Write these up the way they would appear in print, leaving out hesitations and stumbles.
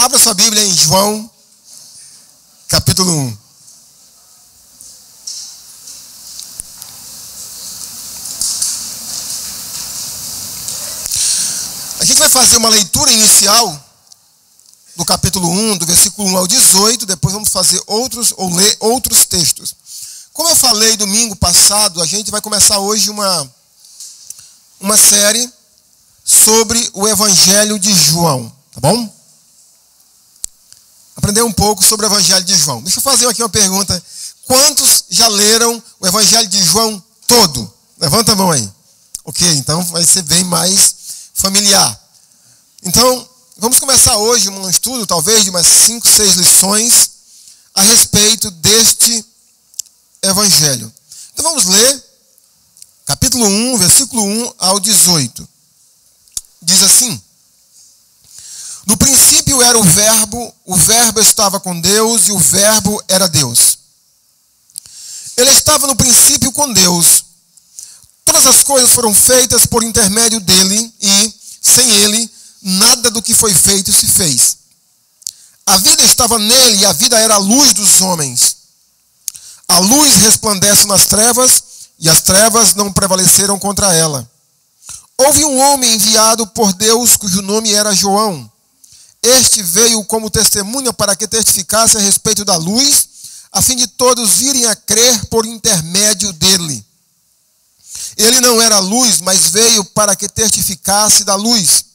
Abra sua Bíblia em João, capítulo 1. A gente vai fazer uma leitura inicial do capítulo 1, do versículo 1 ao 18, depois vamos fazer ler outros textos. Como eu falei domingo passado, a gente vai começar hoje uma série sobre o Evangelho de João, tá bom? Aprender um pouco sobre o Evangelho de João. Deixa eu fazer aqui uma pergunta. Quantos já leram o Evangelho de João todo? Levanta a mão aí. Ok, então vai ser bem mais familiar. Então, vamos começar hoje um estudo, talvez, de umas 5, 6 lições a respeito deste Evangelho. Então vamos ler capítulo 1, versículo 1 ao 18. Diz assim: no princípio era o Verbo estava com Deus e o Verbo era Deus. Ele estava no princípio com Deus. Todas as coisas foram feitas por intermédio dele e, sem ele, nada do que foi feito se fez. A vida estava nele e a vida era a luz dos homens. A luz resplandece nas trevas e as trevas não prevaleceram contra ela. Houve um homem enviado por Deus cujo nome era João. Este veio como testemunha para que testificasse a respeito da luz, a fim de todos virem a crer por intermédio dele. Ele não era luz, mas veio para que testificasse da luz,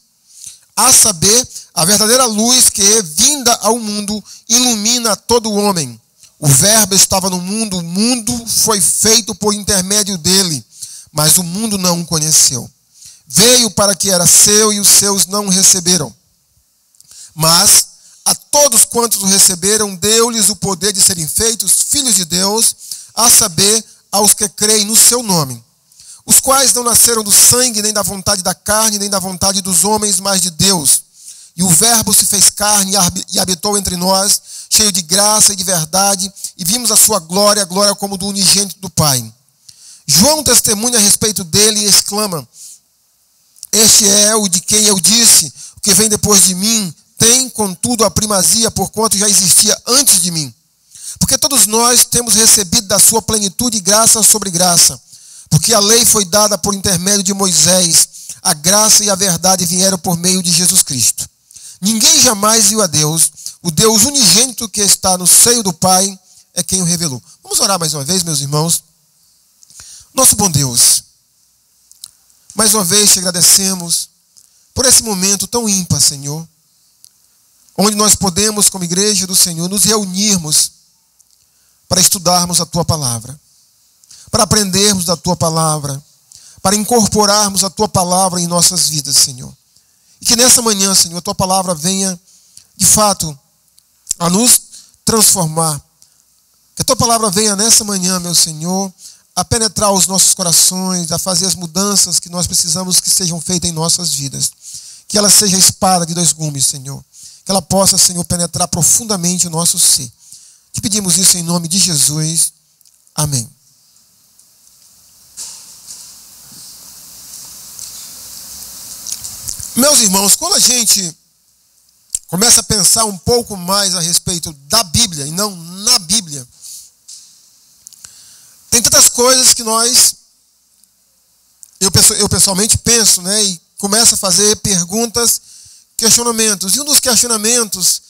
a saber, a verdadeira luz que, vinda ao mundo, ilumina todo homem. O Verbo estava no mundo, o mundo foi feito por intermédio dele, mas o mundo não o conheceu. Veio para que era seu e os seus não o receberam. Mas a todos quantos o receberam, deu-lhes o poder de serem feitos filhos de Deus, a saber, aos que creem no seu nome, os quais não nasceram do sangue, nem da vontade da carne, nem da vontade dos homens, mas de Deus. E o Verbo se fez carne e habitou entre nós, cheio de graça e de verdade, e vimos a sua glória, a glória como do unigênito do Pai. João testemunha a respeito dele e exclama: este é o de quem eu disse, o que vem depois de mim tem, contudo, a primazia, porquanto já existia antes de mim. Porque todos nós temos recebido da sua plenitude graça sobre graça. Porque a lei foi dada por intermédio de Moisés, a graça e a verdade vieram por meio de Jesus Cristo. Ninguém jamais viu a Deus, o Deus unigênito que está no seio do Pai é quem o revelou. Vamos orar mais uma vez, meus irmãos. Nosso bom Deus, mais uma vez te agradecemos por esse momento tão ímpar, Senhor, onde nós podemos, como igreja do Senhor, nos reunirmos para estudarmos a Tua Palavra, para aprendermos da Tua Palavra, para incorporarmos a Tua Palavra em nossas vidas, Senhor. E que nessa manhã, Senhor, a Tua Palavra venha, de fato, a nos transformar. Que a Tua Palavra venha nessa manhã, meu Senhor, a penetrar os nossos corações, a fazer as mudanças que nós precisamos que sejam feitas em nossas vidas. Que ela seja a espada de 2 gumes, Senhor. Que ela possa, Senhor, penetrar profundamente o nosso ser. Te pedimos isso em nome de Jesus. Amém. Meus irmãos, quando a gente começa a pensar um pouco mais a respeito da Bíblia e não na Bíblia, tem tantas coisas que eu pessoalmente penso, né, e começo a fazer perguntas, questionamentos. E um dos questionamentos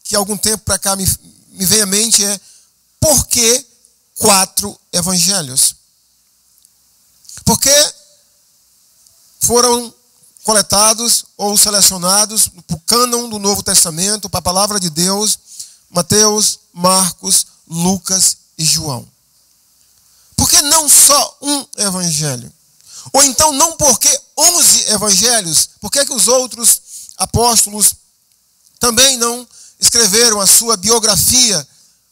que há algum tempo para cá me vem à mente é: por que 4 evangelhos? Por que foram coletados ou selecionados para o cânon do Novo Testamento, para a palavra de Deus, Mateus, Marcos, Lucas e João? Por que não só um evangelho? Ou então não porque 11 evangelhos? Por que os outros apóstolos também não escreveram a sua biografia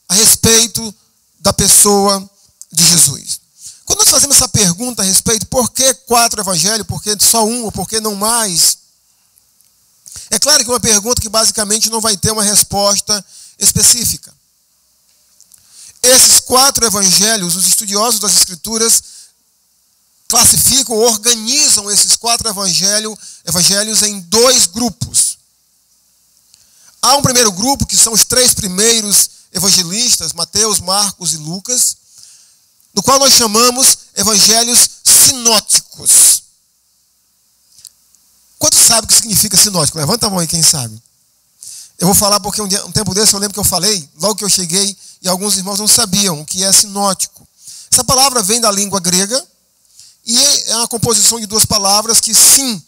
a respeito da pessoa de Jesus? Quando nós fazemos essa pergunta a respeito, por que 4 evangelhos, por que só um, ou por que não mais? É claro que é uma pergunta que basicamente não vai ter uma resposta específica. Esses 4 evangelhos, os estudiosos das Escrituras classificam, organizam esses 4 evangelhos em 2 grupos. Há um primeiro grupo, que são os 3 primeiros evangelistas, Mateus, Marcos e Lucas, do qual nós chamamos evangelhos sinóticos. Quantos sabem o que significa sinótico? Levanta a mão aí, quem sabe. Eu vou falar porque um tempo desse eu lembro que eu falei, logo que eu cheguei, e alguns irmãos não sabiam o que é sinótico. Essa palavra vem da língua grega e é uma composição de 2 palavras que sim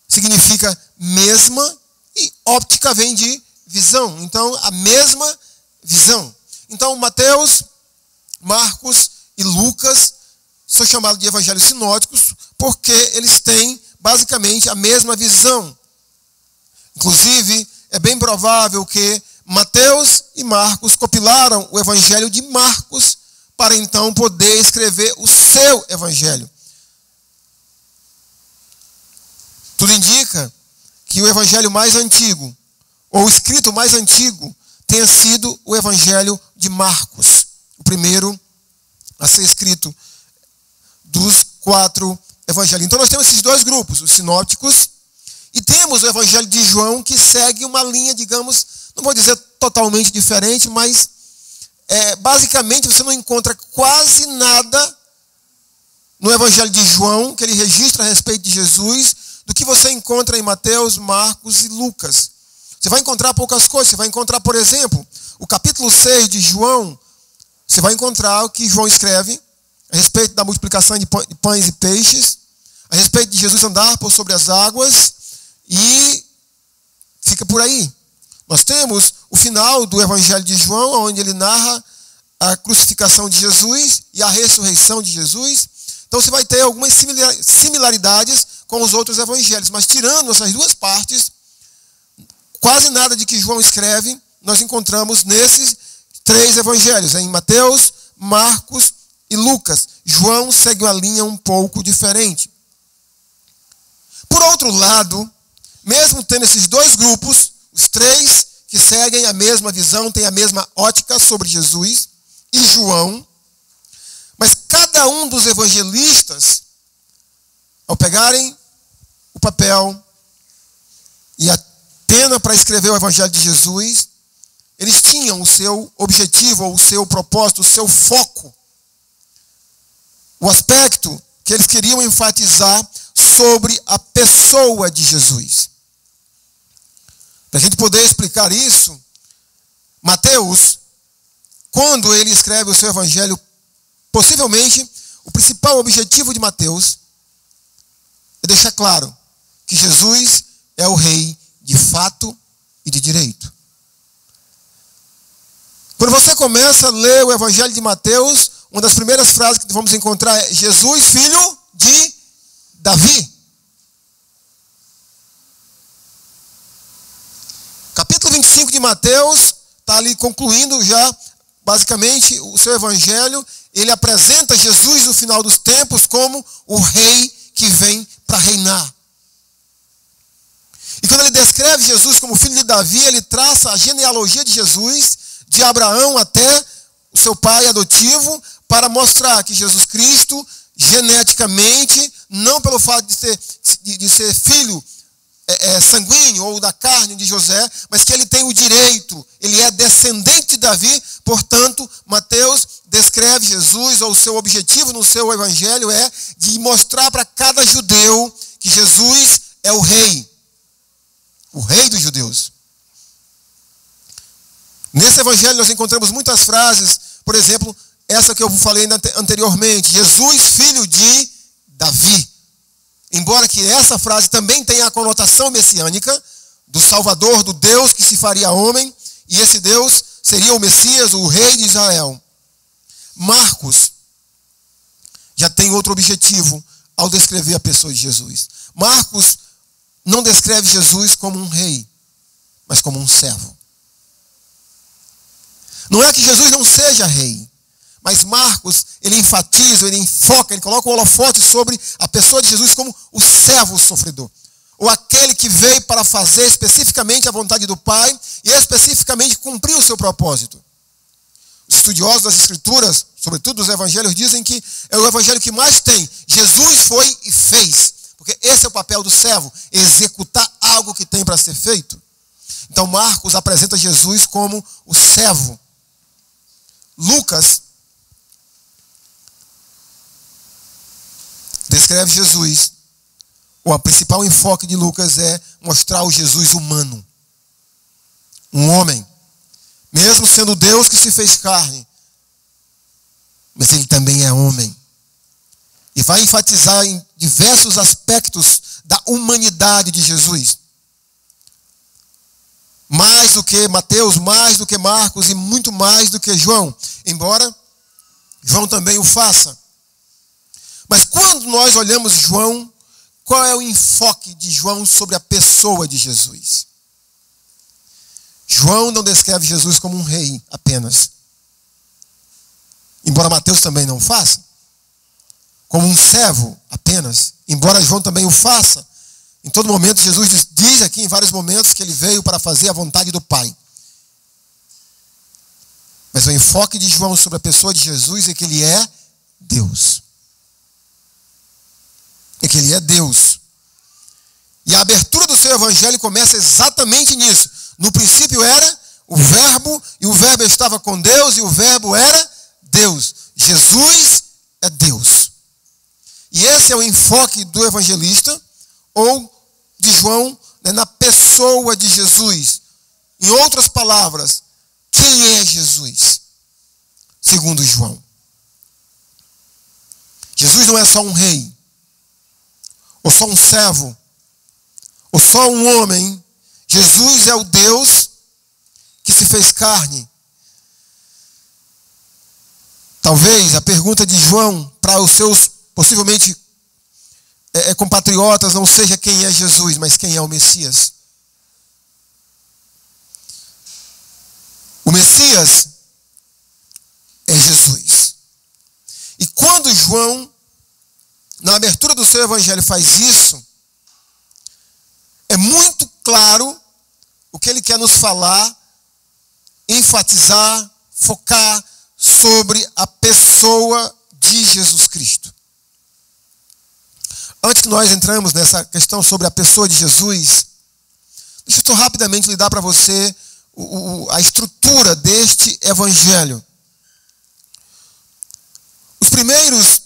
significa mesma e óptica vem de visão. Então, a mesma visão. Então, Mateus, Marcos e Lucas são chamados de evangelhos sinóticos porque eles têm basicamente a mesma visão. Inclusive, é bem provável que Mateus e Marcos compilaram o evangelho de Marcos para então poder escrever o seu evangelho. Tudo indica que o evangelho mais antigo, ou o escrito mais antigo, tenha sido o evangelho de Marcos, o primeiro a ser escrito dos 4 evangelhos. Então nós temos esses 2 grupos, os sinópticos, e temos o evangelho de João, que segue uma linha, digamos, não vou dizer totalmente diferente, mas basicamente você não encontra quase nada no evangelho de João, que ele registra a respeito de Jesus, do que você encontra em Mateus, Marcos e Lucas. Você vai encontrar poucas coisas. Você vai encontrar, por exemplo, o capítulo 6 de João. Você vai encontrar o que João escreve a respeito da multiplicação de pães e peixes, a respeito de Jesus andar por sobre as águas, e fica por aí. Nós temos o final do evangelho de João, onde ele narra a crucificação de Jesus e a ressurreição de Jesus. Então você vai ter algumas similaridades com os outros evangelhos, mas tirando essas 2 partes, quase nada de que João escreve nós encontramos nesses 3 evangelhos, em Mateus, Marcos e Lucas. João segue uma linha um pouco diferente. Por outro lado, mesmo tendo esses 2 grupos, os 3 que seguem a mesma visão, têm a mesma ótica sobre Jesus e João, mas cada um dos evangelistas, ao pegarem o papel e a pena para escrever o evangelho de Jesus, eles tinham o seu objetivo, ou o seu propósito, o seu foco, o aspecto que eles queriam enfatizar sobre a pessoa de Jesus. Para a gente poder explicar isso, Mateus, quando ele escreve o seu evangelho, possivelmente o principal objetivo de Mateus é deixar claro que Jesus é o rei de fato e de direito. Quando você começa a ler o evangelho de Mateus, uma das primeiras frases que vamos encontrar é: Jesus, filho de Davi. Capítulo 25 de Mateus está ali concluindo já, basicamente, o seu evangelho. Ele apresenta Jesus no final dos tempos como o rei que vem para reinar. E quando ele descreve Jesus como filho de Davi, ele traça a genealogia de Jesus, de Abraão até o seu pai adotivo, para mostrar que Jesus Cristo, geneticamente, não pelo fato de ser filho sanguíneo ou da carne de José, mas que ele tem o direito, ele é descendente de Davi. Portanto, Mateus descreve Jesus, ou o seu objetivo no seu evangelho é de mostrar para cada judeu que Jesus é o rei dos judeus. Nesse evangelho nós encontramos muitas frases, por exemplo, essa que eu falei anteriormente: Jesus, filho de Davi. Embora que essa frase também tenha a conotação messiânica, do Salvador, do Deus que se faria homem, e esse Deus seria o Messias, o rei de Israel. Marcos já tem outro objetivo ao descrever a pessoa de Jesus. Marcos não descreve Jesus como um rei, mas como um servo. Não é que Jesus não seja rei, mas Marcos, ele enfatiza, ele enfoca, ele coloca o holofote sobre a pessoa de Jesus como o servo sofredor. Ou aquele que veio para fazer especificamente a vontade do Pai e especificamente cumprir o seu propósito. Os estudiosos das Escrituras, sobretudo dos Evangelhos, dizem que é o Evangelho que mais tem. Jesus foi e fez. Porque esse é o papel do servo, executar algo que tem para ser feito. Então Marcos apresenta Jesus como o servo. Lucas descreve Jesus, ou o principal enfoque de Lucas é mostrar o Jesus humano. Um homem, mesmo sendo Deus que se fez carne, mas ele também é homem. E vai enfatizar em diversos aspectos da humanidade de Jesus. Mais do que Mateus, mais do que Marcos e muito mais do que João. Embora João também o faça. Mas quando nós olhamos João, qual é o enfoque de João sobre a pessoa de Jesus? João não descreve Jesus como um rei apenas. Embora Mateus também não faça. Como um servo apenas. Embora João também o faça. Em todo momento, Jesus diz aqui em vários momentos que ele veio para fazer a vontade do Pai. Mas o enfoque de João sobre a pessoa de Jesus é que ele é Deus. É que ele é Deus. E a abertura do seu evangelho começa exatamente nisso. No princípio era o verbo, e o verbo estava com Deus, e o verbo era Deus. Jesus é Deus. E esse é o enfoque do evangelista, ou de João, né, na pessoa de Jesus. Em outras palavras, quem é Jesus? Segundo João. Jesus não é só um rei, ou só um servo, ou só um homem. Jesus é o Deus que se fez carne. Talvez a pergunta de João para os seus, possivelmente, compatriotas não seja quem é Jesus, mas quem é o Messias. O Messias é Jesus. E quando João, na abertura do seu evangelho, faz isso, é muito claro o que ele quer nos falar, enfatizar, focar sobre a pessoa de Jesus Cristo. Antes que nós entramos nessa questão sobre a pessoa de Jesus, deixa eu só rapidamente lhe dar para você a estrutura deste evangelho. Os primeiros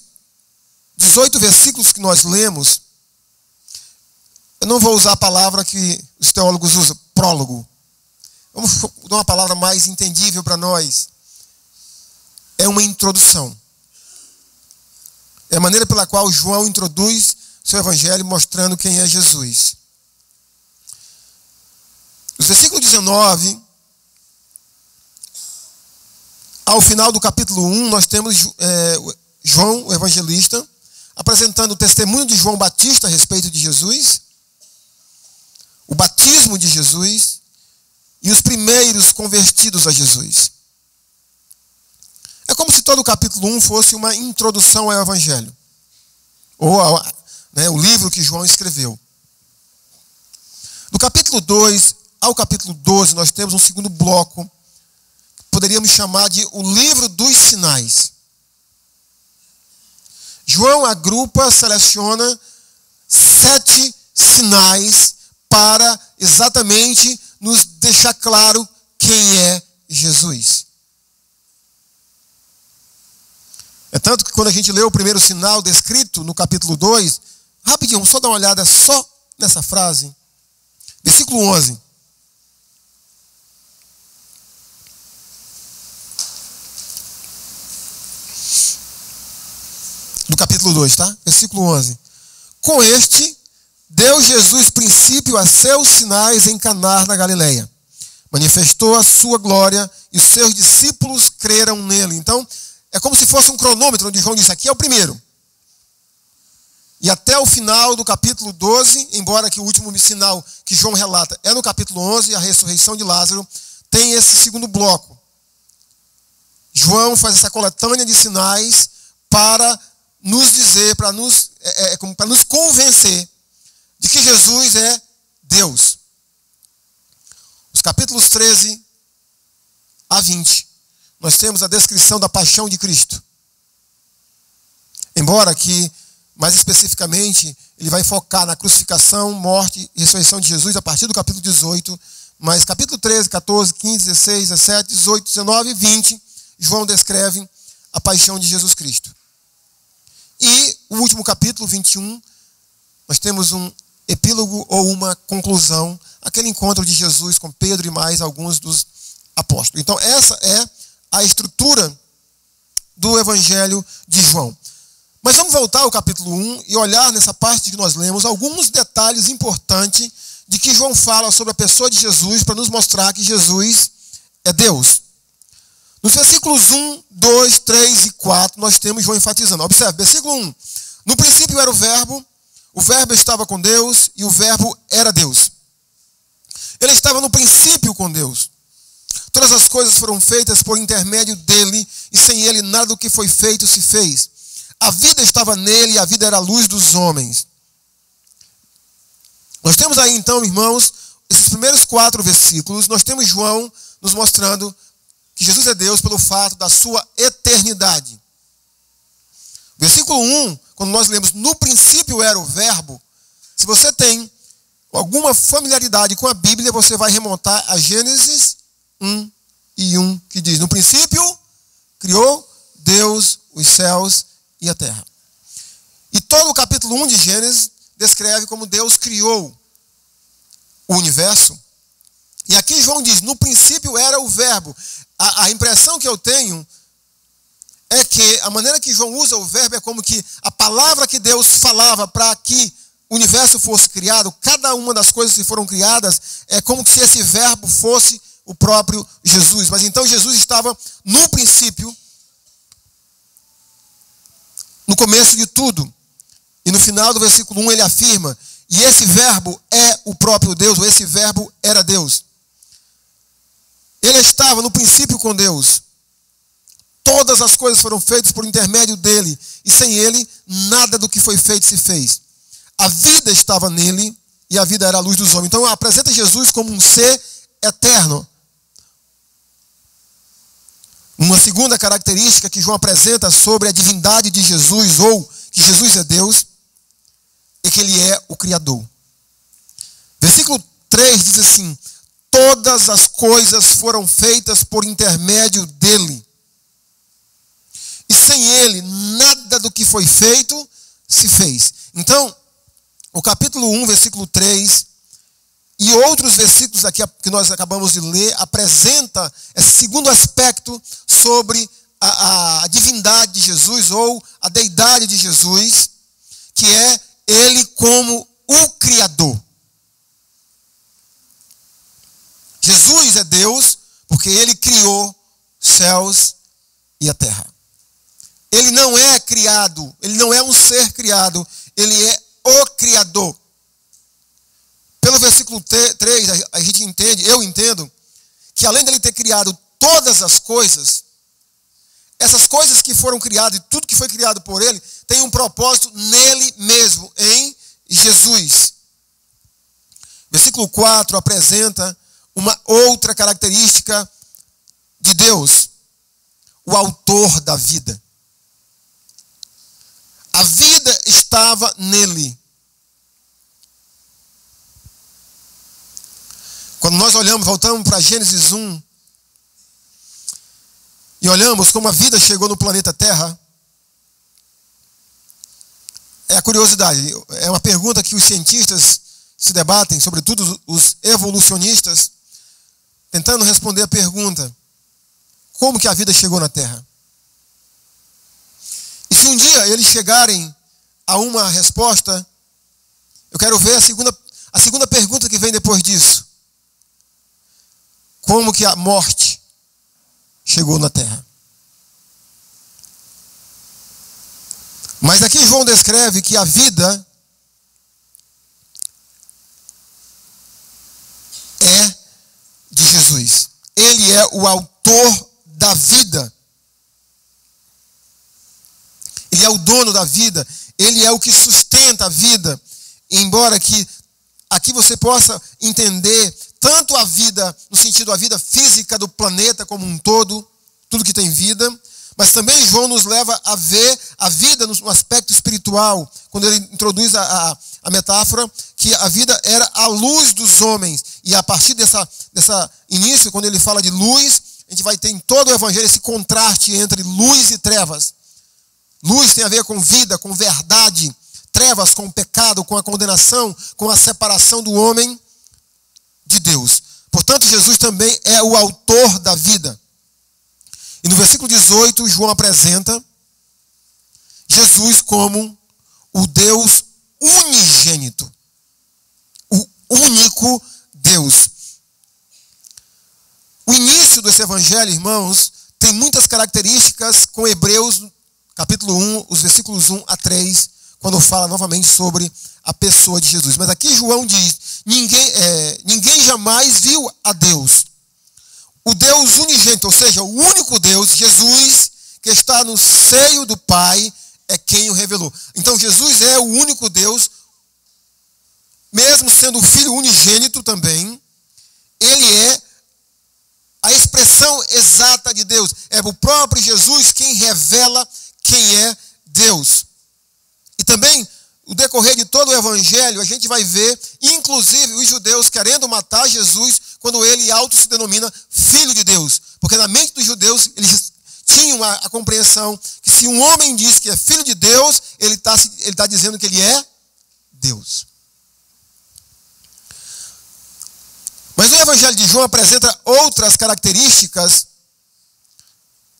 18 versículos que nós lemos, eu não vou usar a palavra que os teólogos usam, prólogo. Vamos dar uma palavra mais entendível para nós. É uma introdução. É a maneira pela qual João introduz seu evangelho mostrando quem é Jesus. No versículo 19, ao final do capítulo 1, nós temos João, o evangelista, apresentando o testemunho de João Batista a respeito de Jesus, o batismo de Jesus e os primeiros convertidos a Jesus. É como se todo o capítulo 1 fosse uma introdução ao evangelho, ou o livro que João escreveu. Do capítulo 2 ao capítulo 12, nós temos um segundo bloco, que poderíamos chamar de o livro dos sinais. João agrupa, seleciona 7 sinais para exatamente nos deixar claro quem é Jesus. É tanto que quando a gente lê o primeiro sinal descrito no capítulo 2, rapidinho, vamos só dar uma olhada só nessa frase. Versículo 11. Do capítulo 2, tá? Versículo 11. Com este, deu Jesus princípio a seus sinais em Caná na Galileia. Manifestou a sua glória e os seus discípulos creram nele. Então, é como se fosse um cronômetro, onde João disse, aqui é o primeiro. E até o final do capítulo 12, embora que o último sinal que João relata é no capítulo 11, a ressurreição de Lázaro, tem esse segundo bloco. João faz essa coletânea de sinais para nos dizer, para nos convencer de que Jesus é Deus. Os capítulos 13 a 20, nós temos a descrição da paixão de Cristo. Embora que, mais especificamente, ele vai focar na crucificação, morte e ressurreição de Jesus a partir do capítulo 18, mas capítulo 13, 14, 15, 16, 17, 18, 19 e 20, João descreve a paixão de Jesus Cristo. E o último capítulo, 21, nós temos um epílogo ou uma conclusão, aquele encontro de Jesus com Pedro e mais alguns dos apóstolos. Então essa é a estrutura do Evangelho de João. Mas vamos voltar ao capítulo 1 e olhar nessa parte que nós lemos alguns detalhes importantes de que João fala sobre a pessoa de Jesus para nos mostrar que Jesus é Deus. Nos versículos 1, 2, 3 e 4 nós temos João enfatizando. Observe, versículo 1. No princípio era o verbo estava com Deus e o verbo era Deus. Ele estava no princípio com Deus. Todas as coisas foram feitas por intermédio dele e sem ele nada do que foi feito se fez. A vida estava nele e a vida era a luz dos homens. Nós temos aí então, irmãos, esses primeiros 4 versículos, nós temos João nos mostrando que Jesus é Deus pelo fato da sua eternidade. Versículo 1, quando nós lemos, no princípio era o verbo, se você tem alguma familiaridade com a Bíblia, você vai remontar a Gênesis 1:1, que diz, no princípio criou Deus os céus e a terra. E todo o capítulo 1 de Gênesis descreve como Deus criou o universo. E aqui João diz, no princípio era o verbo. A impressão que eu tenho é que a maneira que João usa o verbo é como que a palavra que Deus falava para que o universo fosse criado, cada uma das coisas que foram criadas, é como se esse verbo fosse o próprio Jesus. Mas então Jesus estava no princípio, no começo de tudo. E no final do versículo 1 ele afirma, e esse verbo é o próprio Deus, ou esse verbo era Deus. Ele estava no princípio com Deus. Todas as coisas foram feitas por intermédio dele, e sem ele, nada do que foi feito se fez. A vida estava nele, e a vida era a luz dos homens. Então apresenta Jesus como um ser eterno. Uma segunda característica que João apresenta sobre a divindade de Jesus, ou que Jesus é Deus, é que ele é o Criador. Versículo 3 diz assim, todas as coisas foram feitas por intermédio dele. E sem ele, nada do que foi feito se fez. Então, o capítulo 1, versículo 3, e outros versículos aqui que nós acabamos de ler, apresenta esse segundo aspecto sobre a divindade de Jesus, ou a deidade de Jesus, que é ele como o Criador. Jesus é Deus porque ele criou céus e a terra. Ele não é criado, ele não é um ser criado, ele é o Criador. Pelo versículo 3, a gente entende, eu entendo, que além dele ter criado todas as coisas, essas coisas que foram criadas e tudo que foi criado por ele, tem um propósito nele mesmo, em Jesus. Versículo 4 apresenta uma outra característica de Deus, o autor da vida. A vida estava nele. Quando nós olhamos, voltamos para Gênesis 1, e olhamos como a vida chegou no planeta Terra, é a curiosidade, é uma pergunta que os cientistas se debatem, sobretudo os evolucionistas, tentando responder a pergunta, como que a vida chegou na Terra? E se um dia eles chegarem a uma resposta, eu quero ver a segunda pergunta que vem depois disso. Como que a morte chegou na Terra? Mas aqui João descreve que a vida é de Jesus. Ele é o autor da vida. Ele é o dono da vida. Ele é o que sustenta a vida. Embora que aqui você possa entender tanto a vida, no sentido da vida física do planeta como um todo, tudo que tem vida, mas também João nos leva a ver a vida no aspecto espiritual, quando ele introduz a metáfora que a vida era a luz dos homens. E a partir dessa início, quando ele fala de luz, a gente vai ter em todo o evangelho esse contraste entre luz e trevas. Luz tem a ver com vida, com verdade. Trevas com o pecado, com a condenação, com a separação do homem de Deus. Portanto, Jesus também é o autor da vida. E no versículo 18, João apresenta Jesus como o Deus unigênito. O único Deus. O início desse evangelho, irmãos, tem muitas características com Hebreus, capítulo 1, os versículos 1 a 3, quando fala novamente sobre a pessoa de Jesus. Mas aqui João diz, ninguém jamais viu a Deus. O Deus unigênito, ou seja, o único Deus, Jesus, que está no seio do Pai, é quem o revelou. Então Jesus é o único Deus, mesmo sendo o Filho unigênito também, ele é a expressão exata de Deus. É o próprio Jesus quem revela quem é Deus. E também, no decorrer de todo o evangelho, a gente vai ver, inclusive, os judeus querendo matar Jesus, quando ele auto se denomina Filho de Deus. Porque na mente dos judeus, eles tinham a compreensão que se um homem diz que é Filho de Deus, ele está dizendo que ele é Deus. Mas o evangelho de João apresenta outras características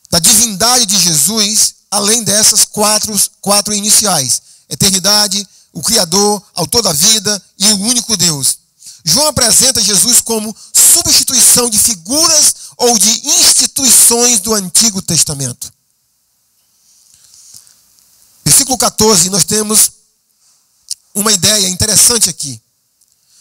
da divindade de Jesus, além dessas quatro iniciais. Eternidade, o Criador, autor da vida e o único Deus. João apresenta Jesus como substituição de figuras ou de instituições do Antigo Testamento. Versículo 14, nós temos uma ideia interessante aqui.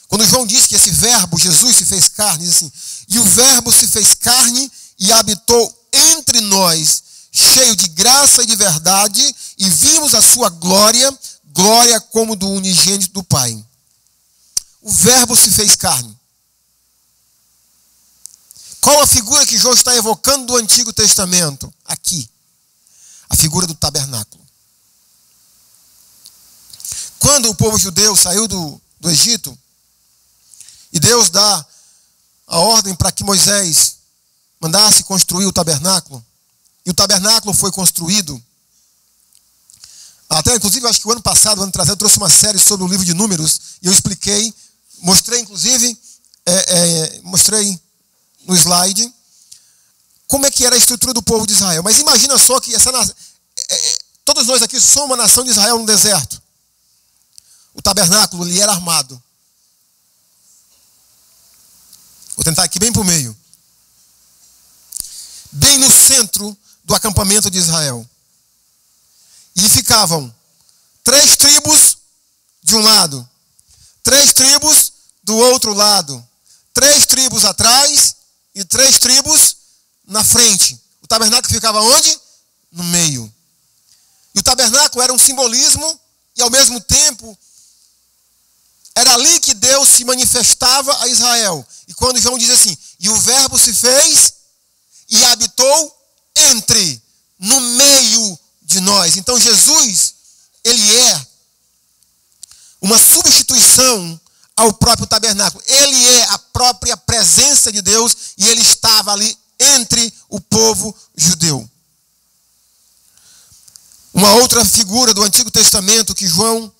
Quando João diz que esse verbo, Jesus, se fez carne, diz assim, e o verbo se fez carne e habitou entre nós, cheio de graça e de verdade, e vimos a sua glória, glória como do unigênito do Pai. O verbo se fez carne. Qual a figura que João está evocando do Antigo Testamento? Aqui. A figura do tabernáculo. Quando o povo judeu saiu do Egito, e Deus dá a ordem para que Moisés mandasse construir o tabernáculo, e o tabernáculo foi construído. Até, inclusive, acho que o ano passado, o ano atrasado, eu trouxe uma série sobre o livro de Números, e eu expliquei, mostrei, inclusive, mostrei no slide, como é que era a estrutura do povo de Israel. Mas imagina só que todos nós aqui somos uma nação de Israel no deserto. O tabernáculo ele era armado. Vou tentar aqui bem para o meio. Bem no centro do acampamento de Israel. E ficavam 3 tribos de um lado, 3 tribos do outro lado, 3 tribos atrás e 3 tribos na frente. O tabernáculo ficava onde? No meio. E o tabernáculo era um simbolismo e ao mesmo tempo era ali que Deus se manifestava a Israel. E quando João diz assim, e o verbo se fez e habitou no meio de nós. Então Jesus, ele é uma substituição ao próprio tabernáculo. Ele é a própria presença de Deus e ele estava ali entre o povo judeu. Uma outra figura do Antigo Testamento que João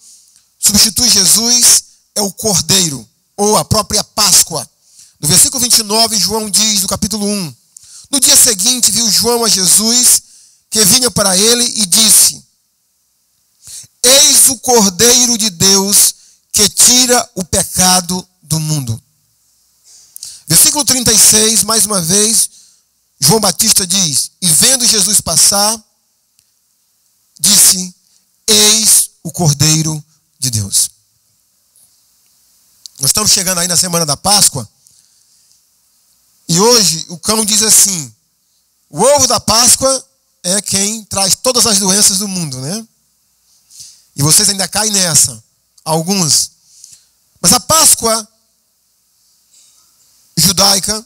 substitui Jesus é o Cordeiro, ou a própria Páscoa. No versículo 29, João diz, no capítulo 1, no dia seguinte viu João a Jesus, que vinha para ele e disse, eis o Cordeiro de Deus, que tira o pecado do mundo. Versículo 36, mais uma vez, João Batista diz, e vendo Jesus passar, disse, eis o Cordeiro de Deus. Nós estamos chegando aí na semana da Páscoa, e hoje o cão diz assim, o ovo da Páscoa é quem traz todas as doenças do mundo, né? E vocês ainda caem nessa, alguns. Mas a Páscoa judaica,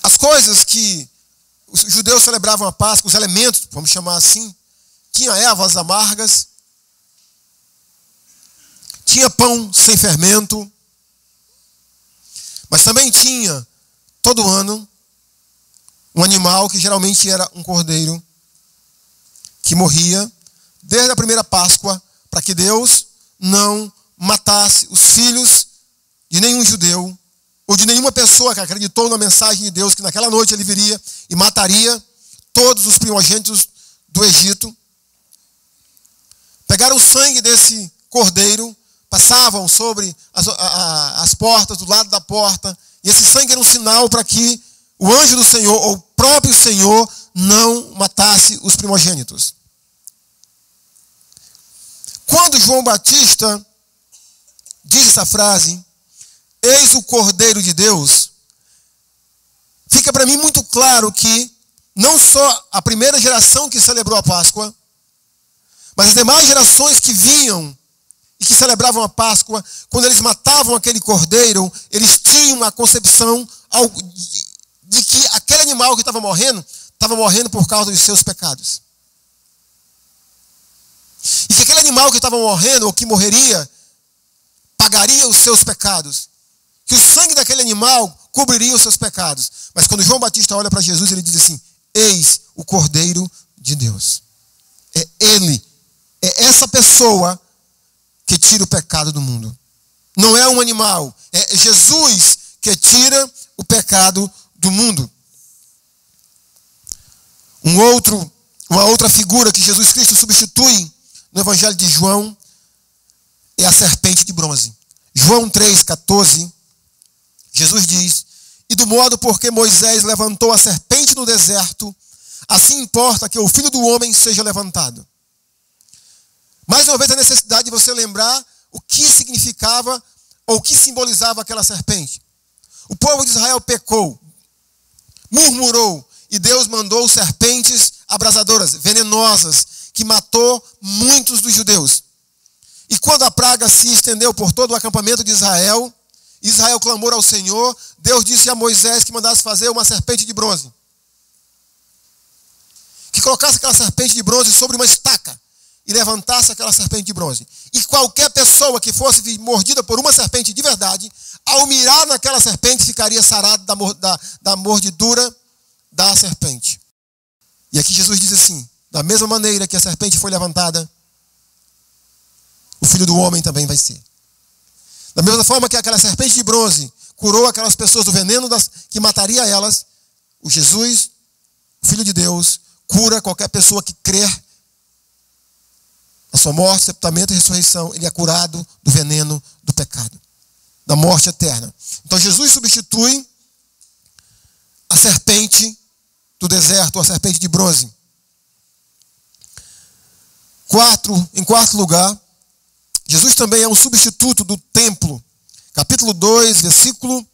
as coisas que os judeus celebravam a Páscoa, os elementos, vamos chamar assim, tinha ervas amargas, tinha pão sem fermento, mas também tinha, todo ano, um animal que geralmente era um cordeiro, que morria desde a primeira Páscoa, para que Deus não matasse os filhos de nenhum judeu, ou de nenhuma pessoa que acreditou na mensagem de Deus, que naquela noite ele viria e mataria todos os primogênitos do Egito. Pegaram o sangue desse cordeiro, passavam sobre as portas, do lado da porta, e esse sangue era um sinal para que o anjo do Senhor, ou o próprio Senhor, não matasse os primogênitos. Quando João Batista diz essa frase, eis o Cordeiro de Deus, fica para mim muito claro que não só a primeira geração que celebrou a Páscoa, mas as demais gerações que vinham e que celebravam a Páscoa, quando eles matavam aquele cordeiro, eles tinham a concepção de que aquele animal que estava morrendo por causa dos seus pecados. E que aquele animal que estava morrendo, ou que morreria, pagaria os seus pecados. Que o sangue daquele animal cobriria os seus pecados. Mas quando João Batista olha para Jesus, ele diz assim, eis o Cordeiro de Deus. É ele, é essa pessoa que tira o pecado do mundo. Não é um animal, é Jesus que tira o pecado do mundo. Uma outra figura que Jesus Cristo substitui no Evangelho de João é a serpente de bronze. João 3,14, Jesus diz, e do modo porque Moisés levantou a serpente no deserto, assim importa que o Filho do Homem seja levantado. Mais uma vez a necessidade de você lembrar o que significava ou o que simbolizava aquela serpente. O povo de Israel pecou, murmurou, e Deus mandou serpentes abrasadoras, venenosas, que matou muitos dos judeus. E quando a praga se estendeu por todo o acampamento de Israel, Israel clamou ao Senhor, Deus disse a Moisés que mandasse fazer uma serpente de bronze. Que colocasse aquela serpente de bronze sobre uma estaca e levantasse aquela serpente de bronze. E qualquer pessoa que fosse mordida por uma serpente de verdade, ao mirar naquela serpente, ficaria sarado da mordidura da serpente. E aqui Jesus diz assim, da mesma maneira que a serpente foi levantada, o Filho do Homem também vai ser. Da mesma forma que aquela serpente de bronze curou aquelas pessoas do veneno que mataria elas, o Jesus, o Filho de Deus, cura qualquer pessoa que crer na sua morte, sepultamento e ressurreição. Ele é curado do veneno do pecado, da morte eterna. Então Jesus substitui a serpente do deserto, a serpente de bronze. Em quarto lugar, Jesus também é um substituto do templo. Capítulo 2, versículo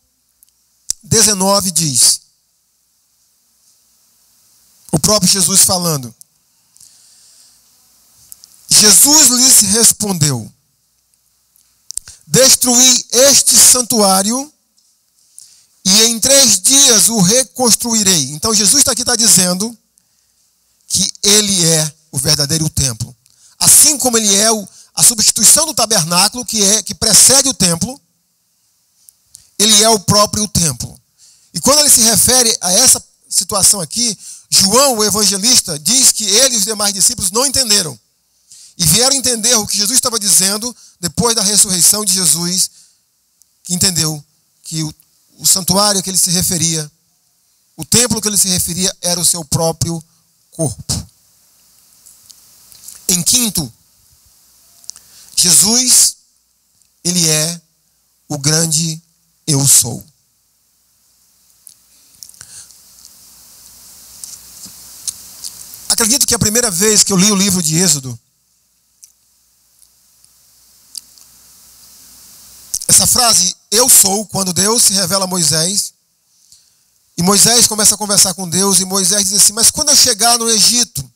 19 diz, o próprio Jesus falando, Jesus lhes respondeu, destruí este santuário e em 3 dias o reconstruirei. Então Jesus está dizendo que ele é o verdadeiro templo. Assim como ele é a substituição do tabernáculo, que precede o templo, ele é o próprio templo. E quando ele se refere a essa situação aqui, João, o evangelista, diz que ele e os demais discípulos não entenderam. E vieram entender o que Jesus estava dizendo depois da ressurreição de Jesus, que entendeu que o santuário que ele se referia, o templo que ele se referia, era o seu próprio corpo. Em quinto, Jesus, ele é o grande eu sou. Acredito que a primeira vez que eu li o livro de Êxodo, essa frase, eu sou, quando Deus se revela a Moisés, e Moisés começa a conversar com Deus, e Moisés diz assim, mas quando eu chegar no Egito,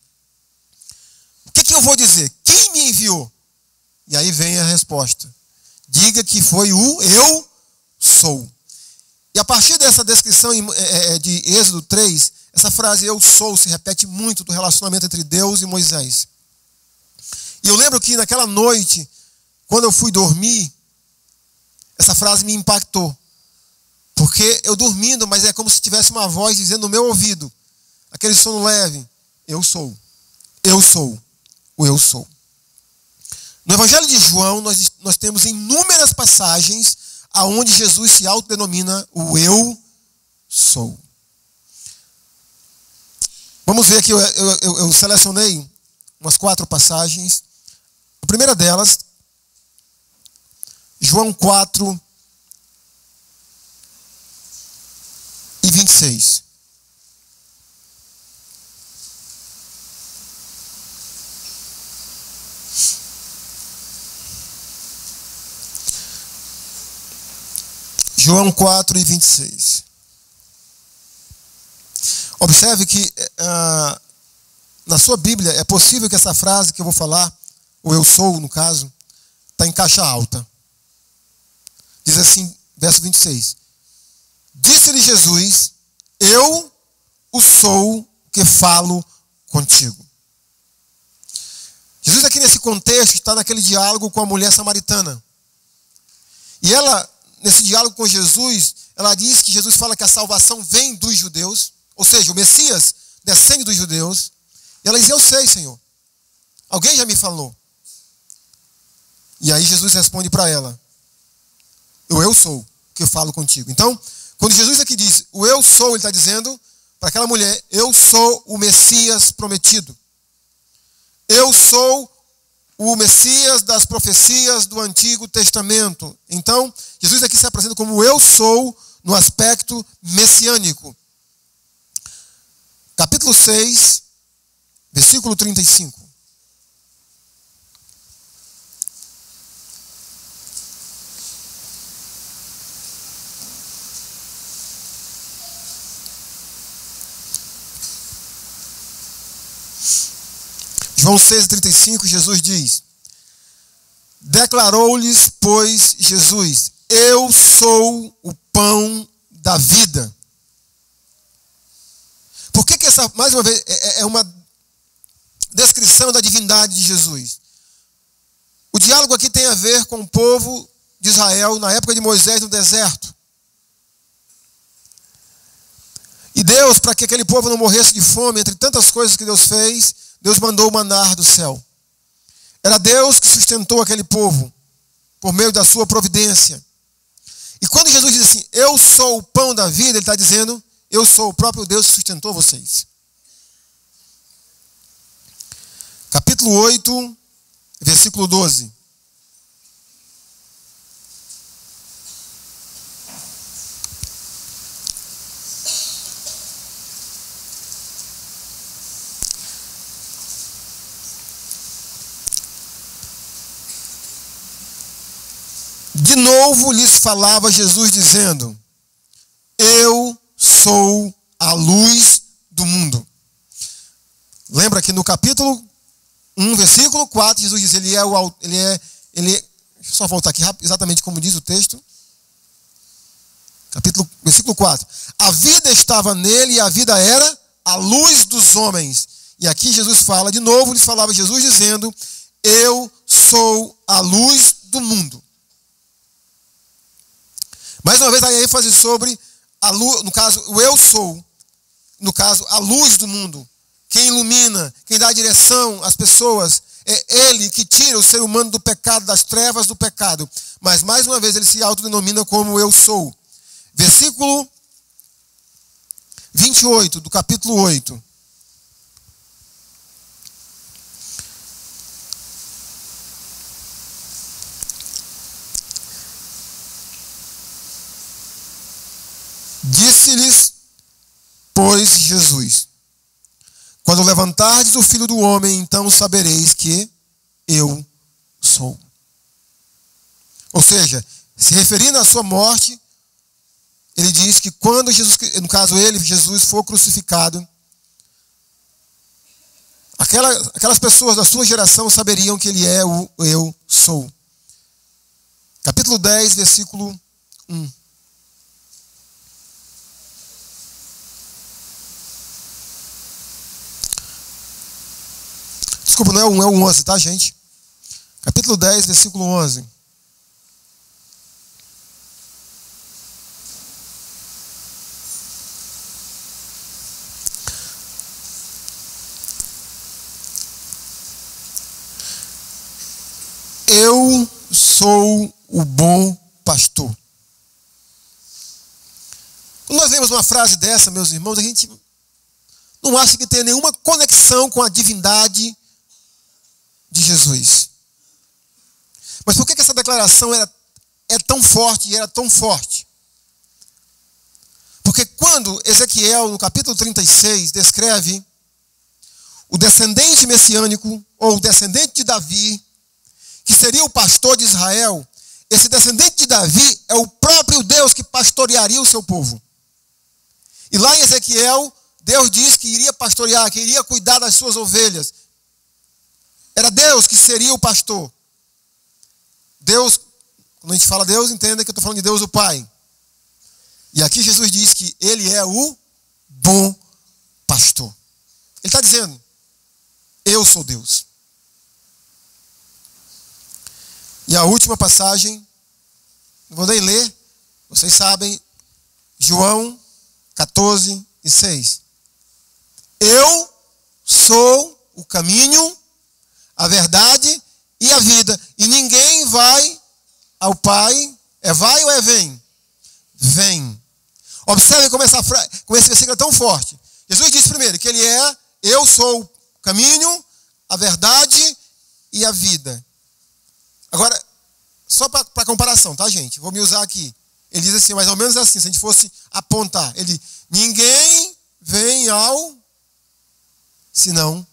o que eu vou dizer? Quem me enviou? E aí vem a resposta. Diga que foi o eu sou. E a partir dessa descrição de Êxodo 3, essa frase eu sou se repete muito do relacionamento entre Deus e Moisés. E eu lembro que naquela noite, quando eu fui dormir, essa frase me impactou. Porque eu dormindo, mas é como se tivesse uma voz dizendo no meu ouvido, aquele sono leve, eu sou, o eu sou. No Evangelho de João, nós temos inúmeras passagens aonde Jesus se autodenomina o eu sou. Vamos ver aqui, eu selecionei umas 4 passagens. A primeira delas, João 4 e 26. João 4 e 26. Observe que na sua Bíblia é possível que essa frase que eu vou falar, o eu sou, no caso, está em caixa alta. Diz assim, verso 26. Disse-lhe Jesus, eu o sou que falo contigo. Jesus aqui nesse contexto está naquele diálogo com a mulher samaritana. E ela, nesse diálogo com Jesus, ela diz que Jesus fala que a salvação vem dos judeus, ou seja, o Messias descende dos judeus. E ela diz, eu sei, Senhor. Alguém já me falou. E aí Jesus responde para ela, eu sou que falo contigo. Então, quando Jesus aqui diz, o eu sou, ele está dizendo para aquela mulher, eu sou o Messias prometido. Eu sou o Messias das profecias do Antigo Testamento. Então, Jesus aqui se apresenta como eu sou no aspecto messiânico. Capítulo 6, versículo 35. João 6,35, Jesus diz, declarou-lhes, pois, Jesus, eu sou o pão da vida. Por que essa, mais uma vez, é uma descrição da divindade de Jesus? O diálogo aqui tem a ver com o povo de Israel na época de Moisés no deserto. E Deus, para que aquele povo não morresse de fome, entre tantas coisas que Deus fez, Deus mandou o maná do céu. Era Deus que sustentou aquele povo por meio da sua providência. E quando Jesus diz assim, eu sou o pão da vida, ele está dizendo, eu sou o próprio Deus que sustentou vocês. Capítulo 8, versículo 12. De novo lhes falava Jesus dizendo, eu sou a luz do mundo. Lembra que no capítulo 1, versículo 4, Jesus diz, deixa eu só voltar aqui rápido, exatamente como diz o texto. Versículo 4. A vida estava nele e a vida era a luz dos homens. E aqui Jesus fala, de novo lhes falava Jesus dizendo, eu sou a luz do mundo. Mais uma vez, a ênfase sobre a luz, no caso, o eu sou, no caso, a luz do mundo. Quem ilumina, quem dá a direção às pessoas, é Ele que tira o ser humano do pecado, das trevas do pecado. Mas, mais uma vez, Ele se autodenomina como eu sou. Versículo 28 do capítulo 8. Disse-lhes, pois, Jesus, quando levantardes o Filho do Homem, então sabereis que eu sou. Ou seja, se referindo à sua morte, ele diz que quando Jesus, no caso Jesus, for crucificado, aquelas pessoas da sua geração saberiam que ele é o eu sou. Capítulo 10, versículo 1. Desculpa, não é o 1, é o 11, tá, gente? Capítulo 10, versículo 11. Eu sou o bom pastor. Quando nós vemos uma frase dessa, meus irmãos, a gente não acha que tem nenhuma conexão com a divindade de Jesus. Mas por que essa declaração é tão forte e era tão forte? Porque quando Ezequiel, no capítulo 36, descreve o descendente messiânico, ou o descendente de Davi, que seria o pastor de Israel, esse descendente de Davi é o próprio Deus que pastorearia o seu povo. E lá em Ezequiel, Deus diz que iria pastorear, que iria cuidar das suas ovelhas. Era Deus que seria o pastor. Deus, quando a gente fala Deus, entenda que eu estou falando de Deus o Pai. E aqui Jesus diz que Ele é o bom pastor. Ele está dizendo, eu sou Deus. E a última passagem, não vou nem ler, vocês sabem, João 14 e 6. Eu sou o caminho, a verdade e a vida. E ninguém vai ao Pai. É vai ou é vem? Vem. Observe como esse versículo é tão forte. Jesus disse primeiro que Ele é, eu sou o caminho, a verdade e a vida. Agora, só para comparação, tá, gente? Vou me usar aqui. Ele diz assim, mais ou menos assim, se a gente fosse apontar. Ele, ninguém vem ao, senão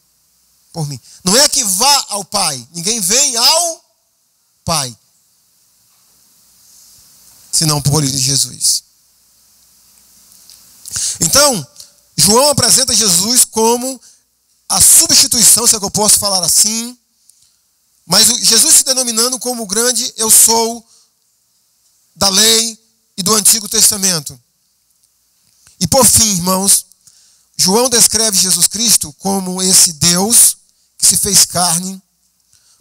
por mim. Não é que vá ao Pai. Ninguém vem ao Pai, senão por Jesus. Então, João apresenta Jesus como a substituição, se é que eu posso falar assim, mas Jesus se denominando como o grande eu sou da lei e do Antigo Testamento. E por fim, irmãos, João descreve Jesus Cristo como esse Deus que se fez carne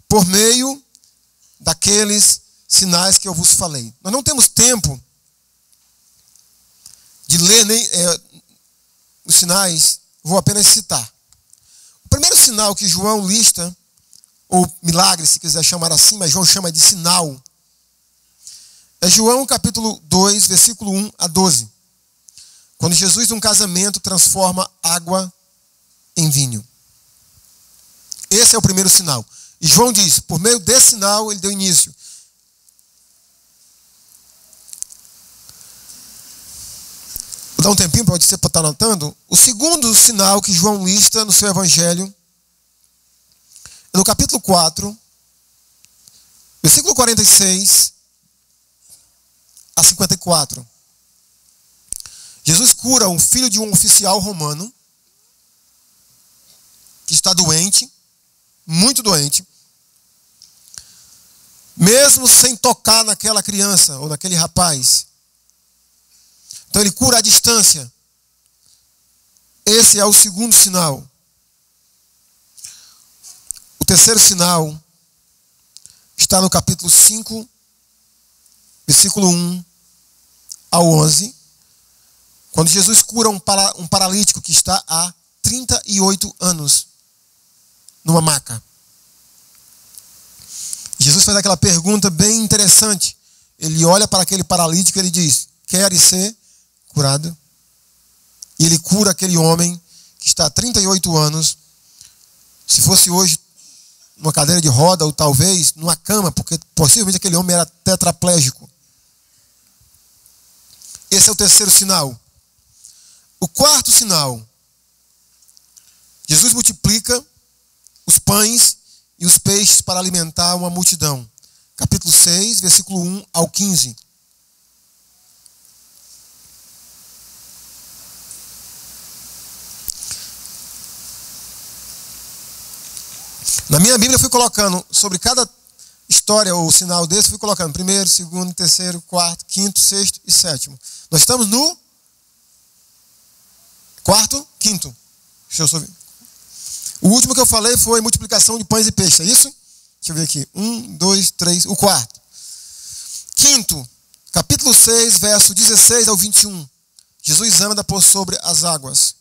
por meio daqueles sinais que eu vos falei. Nós não temos tempo de ler nem os sinais, vou apenas citar. O primeiro sinal que João lista, ou milagre, se quiser chamar assim, mas João chama de sinal, é João capítulo 2, versículo 1 a 12. Quando Jesus, num casamento, transforma água em vinho. Esse é o primeiro sinal. E João diz, por meio desse sinal, ele deu início. Vou dar um tempinho para você estar anotando. O segundo sinal que João lista no seu evangelho, no capítulo 4, versículo 46 a 54. Jesus cura um filho de um oficial romano que está doente, muito doente, mesmo sem tocar naquela criança ou naquele rapaz. Então ele cura à distância. Esse é o segundo sinal. O terceiro sinal está no capítulo 5, versículo 1 ao 11, quando Jesus cura um paralítico que está há 38 anos numa maca. Jesus faz aquela pergunta bem interessante. Ele olha para aquele paralítico e ele diz, queres ser curado? E ele cura aquele homem que está há 38 anos. Se fosse hoje, numa cadeira de roda, ou talvez numa cama, porque possivelmente aquele homem era tetraplégico. Esse é o terceiro sinal. O quarto sinal, Jesus multiplica os pães e os peixes para alimentar uma multidão. Capítulo 6, versículo 1 ao 15. Na minha Bíblia eu fui colocando, sobre cada história ou sinal desse, fui colocando primeiro, segundo, terceiro, quarto, quinto, sexto e sétimo. Nós estamos no quarto, quinto. Deixa eu só ver. O último que eu falei foi multiplicação de pães e peixes, é isso? Deixa eu ver aqui. 1, 2, 3, o quarto. Quinto, capítulo 6, verso 16 ao 21. Jesus anda por sobre as águas.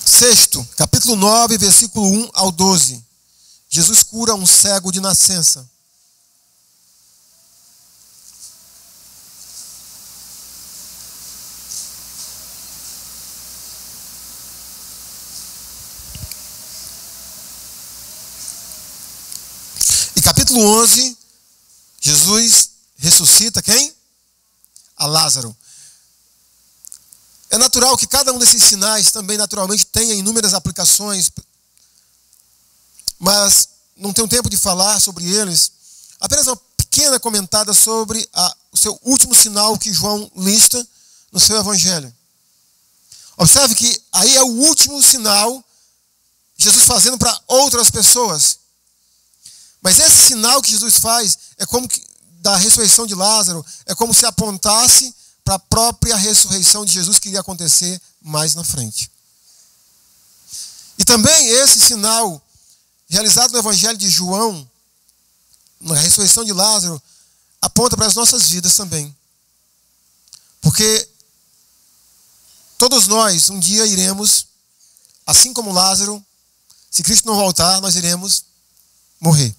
Sexto, capítulo 9, versículo 1 ao 12. Jesus cura um cego de nascença. E capítulo 11, Jesus ressuscita quem? A Lázaro. É natural que cada um desses sinais também naturalmente tenha inúmeras aplicações, mas não tenho tempo de falar sobre eles. Apenas uma pequena comentada sobre o seu último sinal que João lista no seu evangelho. Observe que aí é o último sinal Jesus fazendo para outras pessoas. Mas esse sinal que Jesus faz é como que, da ressurreição de Lázaro, é como se apontasse para a própria ressurreição de Jesus que iria acontecer mais na frente. E também esse sinal realizado no Evangelho de João, na ressurreição de Lázaro, aponta para as nossas vidas também. Porque todos nós um dia iremos, assim como Lázaro, se Cristo não voltar, nós iremos morrer.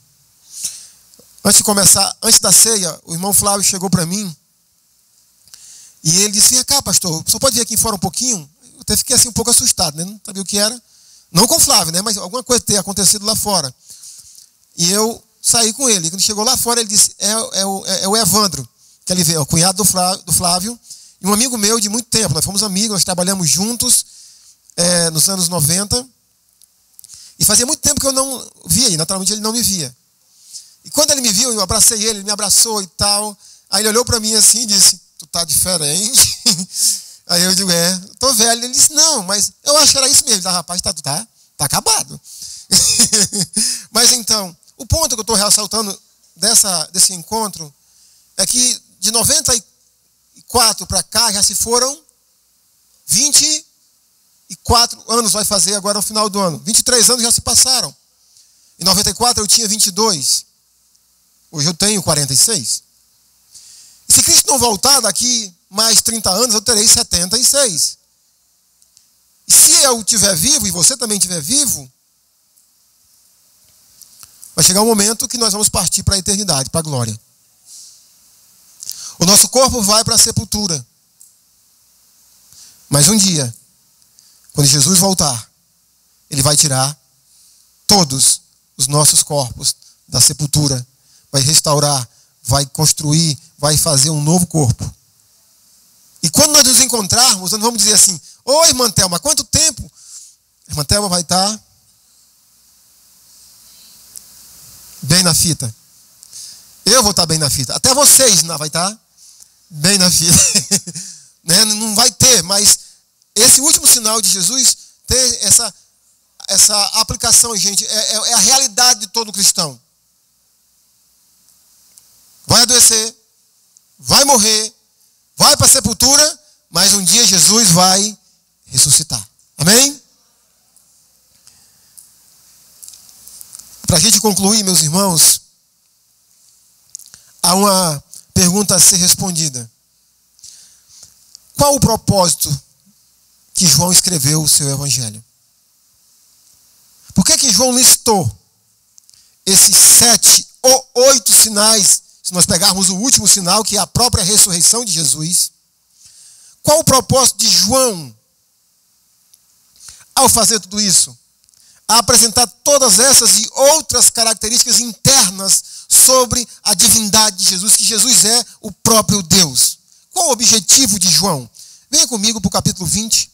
Antes da ceia, o irmão Flávio chegou para mim e ele disse: vem cá, pastor, só pode vir aqui fora um pouquinho? Eu até fiquei assim um pouco assustado, né? Não sabia o que era. Não com o Flávio, né? Mas alguma coisa ter acontecido lá fora. E eu saí com ele. E quando chegou lá fora, ele disse: é o Evandro, que ele veio, o cunhado do Flávio, e um amigo meu de muito tempo. Nós fomos amigos, nós trabalhamos juntos nos anos 90. E fazia muito tempo que eu não via ele, naturalmente ele não me via. E quando ele me viu, eu abracei ele me abraçou e tal. Aí ele olhou para mim assim e disse: tu tá diferente. Aí eu digo: tô velho. Ele disse: não, mas eu acho que era isso mesmo. Ele disse: rapaz, tá acabado. Mas então, o ponto que eu estou ressaltando desse encontro é que de 94 para cá já se foram 24 anos, vai fazer agora no final do ano. 23 anos já se passaram. Em 94 eu tinha 22. Hoje eu tenho 46. E se Cristo não voltar daqui mais 30 anos, eu terei 76. E se eu estiver vivo, e você também estiver vivo, vai chegar um momento que nós vamos partir para a eternidade, para a glória. O nosso corpo vai para a sepultura. Mas um dia, quando Jesus voltar, Ele vai tirar todos os nossos corpos da sepultura, vai restaurar, vai construir, vai fazer um novo corpo. E quando nós nos encontrarmos, nós vamos dizer assim: ô irmã Thelma, quanto tempo? A irmã Thelma vai estar bem na fita. Eu vou estar bem na fita. Até vocês não vai estar bem na fita. Né? Não vai ter, mas esse último sinal de Jesus tem essa aplicação, gente. É a realidade de todo cristão. Vai adoecer, vai morrer, vai para a sepultura, mas um dia Jesus vai ressuscitar. Amém? Para a gente concluir, meus irmãos, há uma pergunta a ser respondida. Qual o propósito que João escreveu o seu evangelho? Por que João listou esses 7 ou 8 sinais? Se nós pegarmos o último sinal, que é a própria ressurreição de Jesus, qual o propósito de João ao fazer tudo isso? A apresentar todas essas e outras características internas sobre a divindade de Jesus, que Jesus é o próprio Deus. Qual o objetivo de João? Venha comigo para o capítulo 20.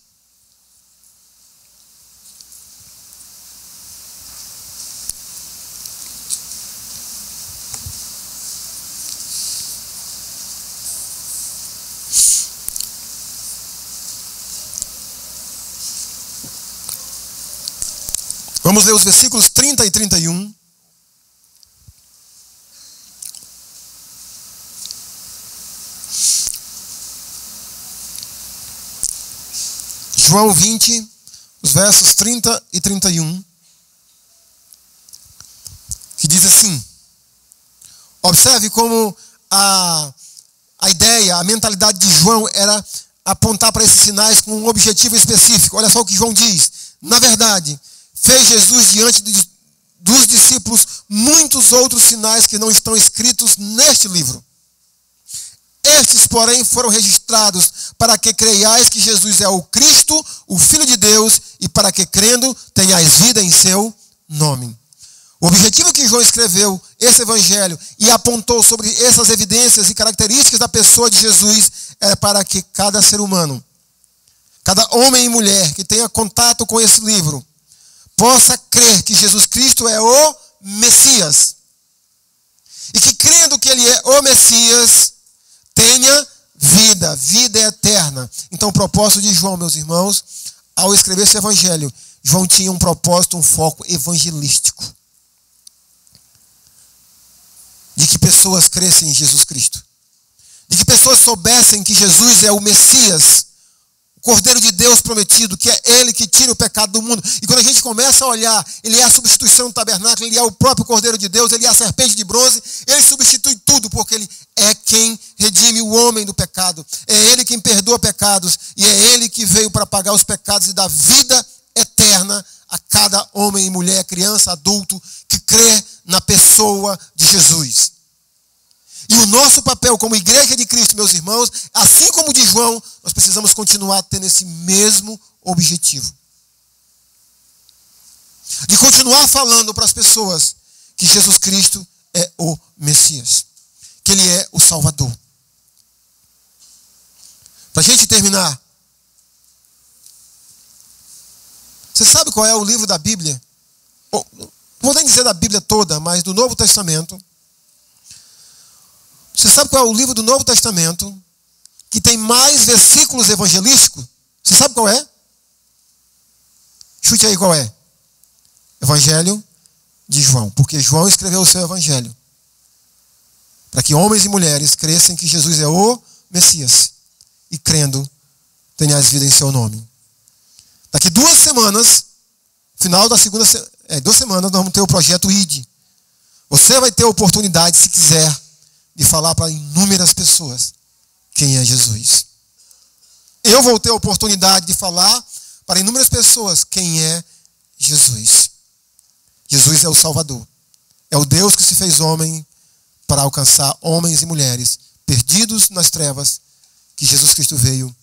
Vamos ler os versículos 30 e 31. João 20, os versos 30 e 31, que diz assim: observe como a ideia, a mentalidade de João era apontar para esses sinais com um objetivo específico. Olha só o que João diz. Na verdade, fez Jesus diante dos discípulos muitos outros sinais que não estão escritos neste livro. Estes, porém, foram registrados para que creiais que Jesus é o Cristo, o Filho de Deus, e para que, crendo, tenhais vida em seu nome. O objetivo que João escreveu esse evangelho e apontou sobre essas evidências e características da pessoa de Jesus é para que cada ser humano, cada homem e mulher que tenha contato com esse livro, possa crer que Jesus Cristo é o Messias. E que, crendo que ele é o Messias, tenha vida eterna. Então, o propósito de João, meus irmãos, ao escrever esse evangelho, João tinha um propósito, um foco evangelístico. De que pessoas crescem em Jesus Cristo. De que pessoas soubessem que Jesus é o Messias, o Cordeiro de Deus prometido, que é Ele que tira o pecado do mundo. E quando a gente começa a olhar, Ele é a substituição do tabernáculo, Ele é o próprio Cordeiro de Deus, Ele é a serpente de bronze, Ele substitui tudo, porque Ele é quem redime o homem do pecado. É Ele quem perdoa pecados, e é Ele que veio para pagar os pecados e dar vida eterna a cada homem e mulher, criança, adulto, que crê na pessoa de Jesus. E o nosso papel como igreja de Cristo, meus irmãos, assim como o de João, nós precisamos continuar tendo esse mesmo objetivo. De continuar falando para as pessoas que Jesus Cristo é o Messias. Que Ele é o Salvador. Para a gente terminar, você sabe qual é o livro da Bíblia? Não vou nem dizer da Bíblia toda, mas do Novo Testamento. Você sabe qual é o livro do Novo Testamento que tem mais versículos evangelísticos? Você sabe qual é? Chute aí qual é. Evangelho de João. Porque João escreveu o seu evangelho para que homens e mulheres cresçam que Jesus é o Messias. E crendo, tenhais vida em seu nome. Daqui 2 semanas, final da segunda, 2 semanas, nós vamos ter o projeto ID. Você vai ter a oportunidade, se quiser, de falar para inúmeras pessoas quem é Jesus. Eu vou ter a oportunidade de falar para inúmeras pessoas quem é Jesus. Jesus é o Salvador. É o Deus que se fez homem para alcançar homens e mulheres perdidos nas trevas, que Jesus Cristo veio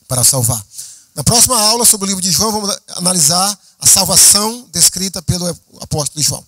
para salvar. Na próxima aula sobre o livro de João, vamos analisar a salvação descrita pelo apóstolo João.